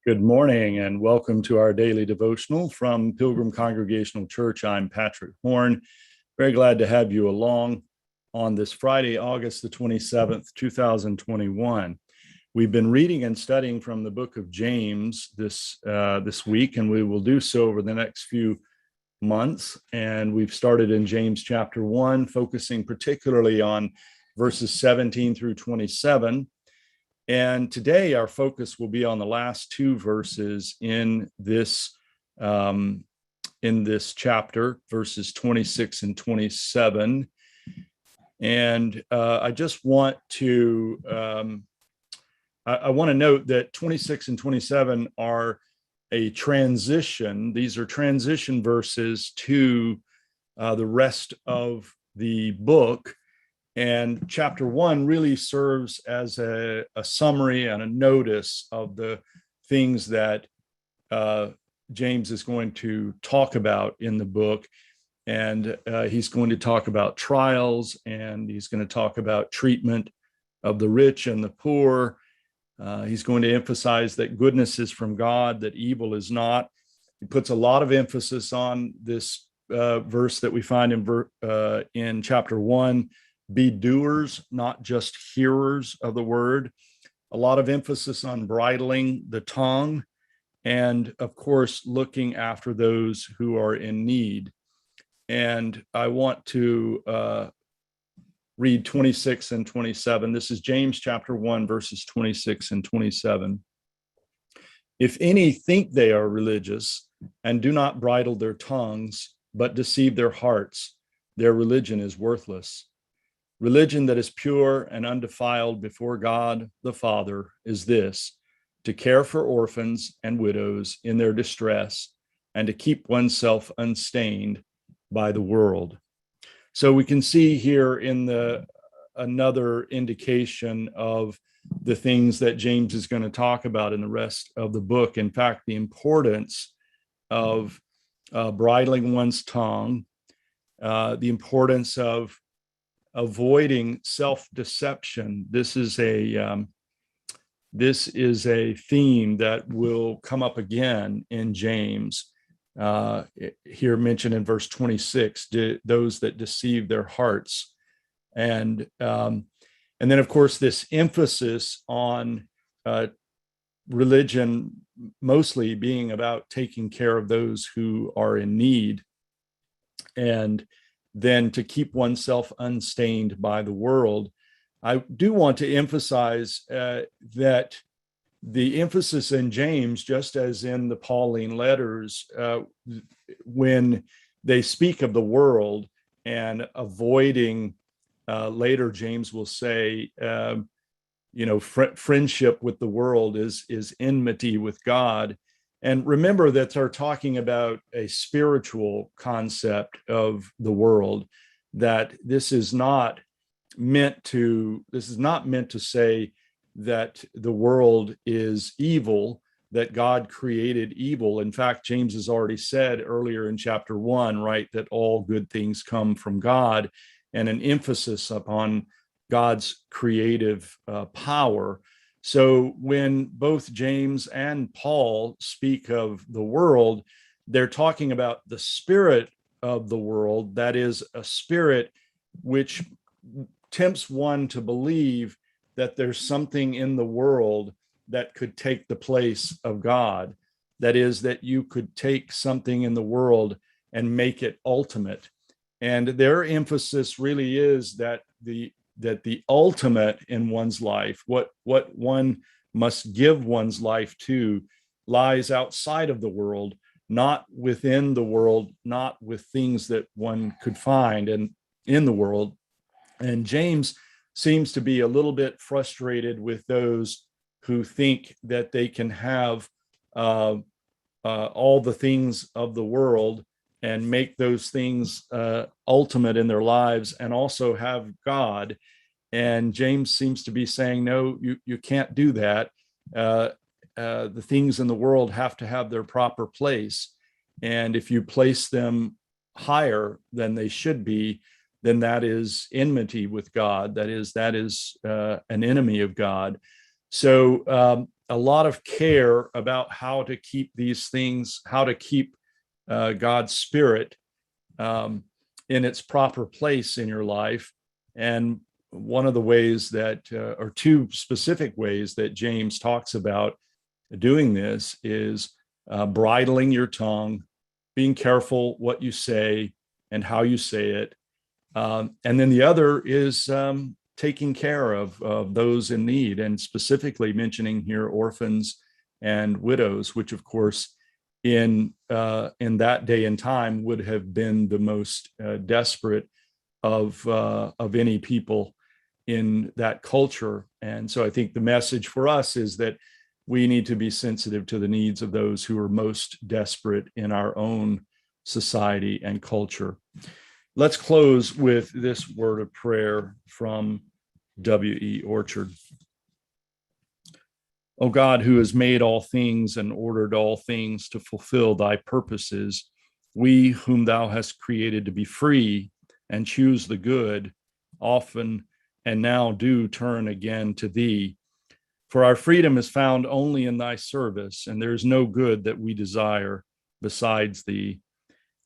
Good morning and welcome to our daily devotional from Pilgrim Congregational Church. I'm Patrick Horn. Very glad to have you along on this Friday, August the 27th, 2021. We've been reading and studying from the book of James this week, and we will do so over the next few months. And we've started in James chapter 1, focusing particularly on verses 17 through 27. And today our focus will be on the last two verses in this chapter, verses 26 and 27. And I just want to I want to note that 26 and 27 are a transition. These are transition verses to the rest of the book. And chapter 1 really serves as a summary and a notice of the things that James is going to talk about in the book. And he's going to talk about trials, and he's going to talk about treatment of the rich and the poor. He's going to emphasize that goodness is from God, that evil is not. He puts a lot of emphasis on this verse that we find in chapter 1. Be doers, not just hearers of the word. A lot of emphasis on bridling the tongue, and of course, looking after those who are in need. And I want to read 26 and 27. This is James chapter 1, verses 26 and 27. If any think they are religious and do not bridle their tongues, but deceive their hearts, their religion is worthless. Religion that is pure and undefiled before God the Father is this: to care for orphans and widows in their distress, and to keep oneself unstained by the world. So we can see here in another indication of the things that James is going to talk about in the rest of the book. In fact, the importance of bridling one's tongue, the importance of avoiding self-deception. This is a theme that will come up again in James. Here mentioned in verse 26, those that deceive their hearts, and then of course this emphasis on religion mostly being about taking care of those who are in need, and then to keep oneself unstained by the world. I do want to emphasize that the emphasis in James, just as in the Pauline letters, when they speak of the world and avoiding, later James will say, friendship with the world is enmity with God. And remember that they're talking about a spiritual concept of the world, that this is not meant to say that the world is evil, that God created evil. In fact, James has already said earlier in chapter 1, right, that all good things come from God, and an emphasis upon God's creative power. So when both James and Paul speak of the world, they're talking about the spirit of the world, that is, a spirit which tempts one to believe that there's something in the world that could take the place of God. That is, that you could take something in the world and make it ultimate. And their emphasis really is that the ultimate in one's life, what one must give one's life to, lies outside of the world, not within the world, not with things that one could find in the world. And James seems to be a little bit frustrated with those who think that they can have all the things of the world and make those things ultimate in their lives, and also have God. And James seems to be saying, no, you can't do that. The things in the world have to have their proper place. And if you place them higher than they should be, then that is enmity with God. That is an enemy of God. So a lot of care about how to keep these things, how to keep God's Spirit in its proper place in your life. And one of the ways that, or two specific ways that James talks about doing this is bridling your tongue, being careful what you say and how you say it. And then the other is taking care of those in need, and specifically mentioning here orphans and widows, which of course in that day and time would have been the most desperate of any people in that culture. And so I think the message for us is that we need to be sensitive to the needs of those who are most desperate in our own society and culture. Let's close with this word of prayer from W.E. Orchard. O God, who has made all things and ordered all things to fulfill thy purposes, we whom thou hast created to be free and choose the good, often and now do turn again to thee. For our freedom is found only in thy service, and there is no good that we desire besides thee.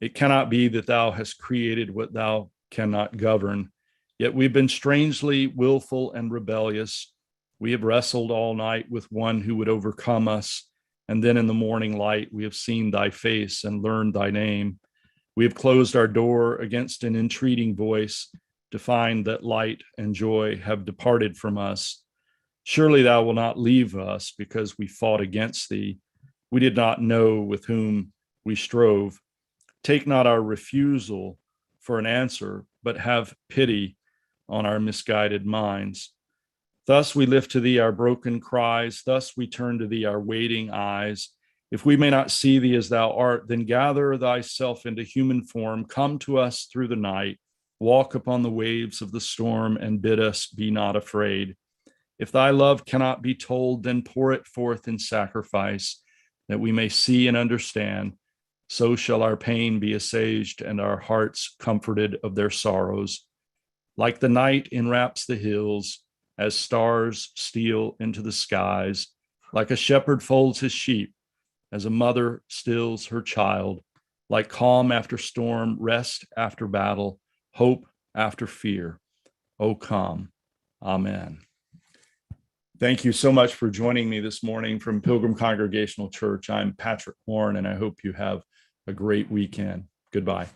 It cannot be that thou hast created what thou cannot govern, yet we've been strangely willful and rebellious. We have wrestled all night with one who would overcome us, and then in the morning light we have seen thy face and learned thy name. We have closed our door against an entreating voice to find that light and joy have departed from us. Surely thou wilt not leave us because we fought against thee. We did not know with whom we strove. Take not our refusal for an answer, but have pity on our misguided minds. Thus we lift to thee our broken cries. Thus we turn to thee our waiting eyes. If we may not see thee as thou art, then gather thyself into human form. Come to us through the night. Walk upon the waves of the storm and bid us be not afraid. If thy love cannot be told, then pour it forth in sacrifice, that we may see and understand. So shall our pain be assuaged and our hearts comforted of their sorrows. Like the night enwraps the hills, as stars steal into the skies, like a shepherd folds his sheep, as a mother stills her child, like calm after storm, rest after battle, hope after fear. O come. Amen. Thank you so much for joining me this morning from Pilgrim Congregational Church. I'm Patrick Horn, and I hope you have a great weekend. Goodbye.